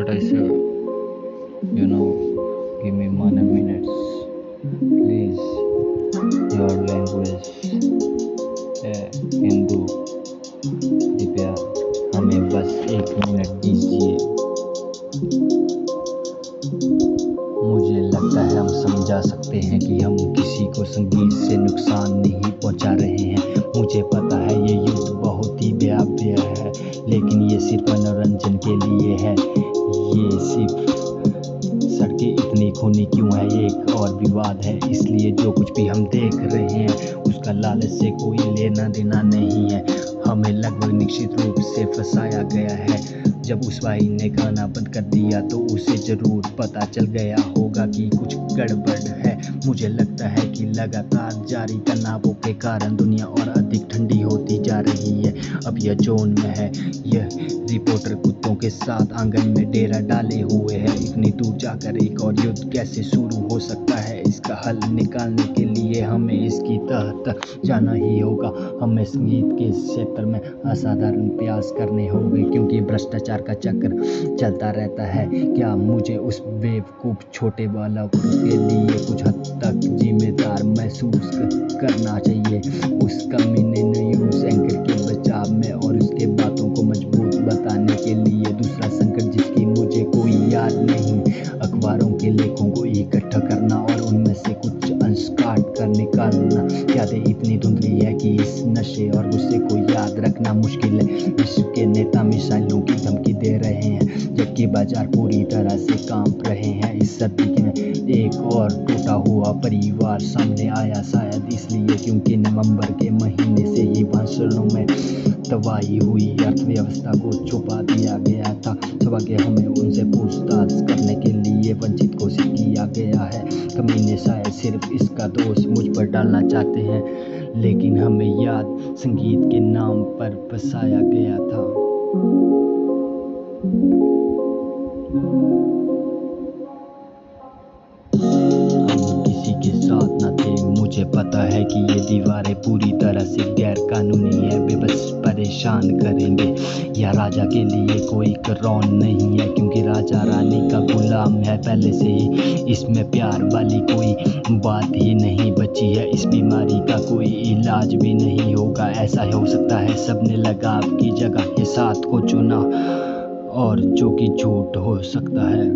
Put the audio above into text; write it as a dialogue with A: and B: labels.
A: what I say. Give me 1 minute, please. Your language है हिंदू, कृपया हमें बस 1 मिनट दीजिए। मुझे लगता है हम समझा सकते हैं कि हम किसी को संगीत से नुकसान नहीं पहुंचा रहे हैं। मुझे पता है ये युद्ध बहुत ही भयावह है, लेकिन ये सिर्फ मनोरंजन के लिए है। ये सिर्फ सड़कें इतनी खूनी क्यों है, एक और विवाद है। इसलिए जो कुछ भी हम देख रहे हैं उसका लालच से कोई लेना देना नहीं है। हमें लगभग निश्चित रूप से फंसाया गया है। जब उस भाई ने खाना बंद कर दिया तो उसे जरूर पता चल गया होगा कि कुछ गड़बड़ है। मुझे लगता है कि लगातार जारी तनावों के कारण दुनिया और अधिक ठंडी होती जा रही है। अब यह जोन में है। यह रिपोर्टर कुत्तों के साथ आंगन में डेरा डाले हुए है। इतनी दूर जाकर एक और युद्ध कैसे शुरू हो सकता है? इसका हल निकालने के लिए हमें इसकी तह तक जाना ही होगा। हमें संगीत के क्षेत्र में असाधारण प्रयास करने होंगे, क्योंकि भ्रष्टाचार का चक्र चलता रहता है। क्या मुझे उस बेवकूफ़ छोटे बालक के लिए कुछ हद तक जिम्मेदार महसूस करना चाहिए? उस कमीने न्यूज़ एंकर के बचाव में और उसके बातों को मजबूत बताने के लिए दूसरा संकट जिसकी मुझे कोई याद नहीं, अखबारों के लेखों को इकट्ठा करना और उनमें से कुछ अंश काट कर निकालना। यादें इतनी धुंधली है कि इस नशे और गुस्से को याद रखना मुश्किल है। विश्व के नेता मिसाइलों की धमकी दे रहे हैं, जबकि बाजार पूरी तरह से कांप रहे हैं। इस सर्दी में एक और टूटा हुआ परिवार सामने आया, शायद इसलिए क्योंकि नवंबर के महीने से ही भाषणों में तबाही हुई अर्थव्यवस्था को छुपा दिया गया था। सौभाग्य हमें उनसे पूछताछ करने के लिए वंचित घोषित किया गया है। कमीने शायद सिर्फ इसका दोष मुझ पर डालना चाहते हैं, लेकिन हमें याद संगीत के नाम पर फंसाया गया था। हम किसी के साथ न थे। मुझे पता है कि ये दीवारें पूरी तरह से गैर कानूनी है, वे बस परेशान करेंगे। या राजा के लिए कोई करोन नहीं है, क्योंकि राजा रानी का गुलाम है पहले से ही। इसमें प्यार वाली कोई बात ही नहीं बची है। इस बीमारी का कोई इलाज भी नहीं होगा। ऐसा हो सकता है सबने लगाव की जगह ये साथ को चुना, और जो कि झूठ हो सकता है।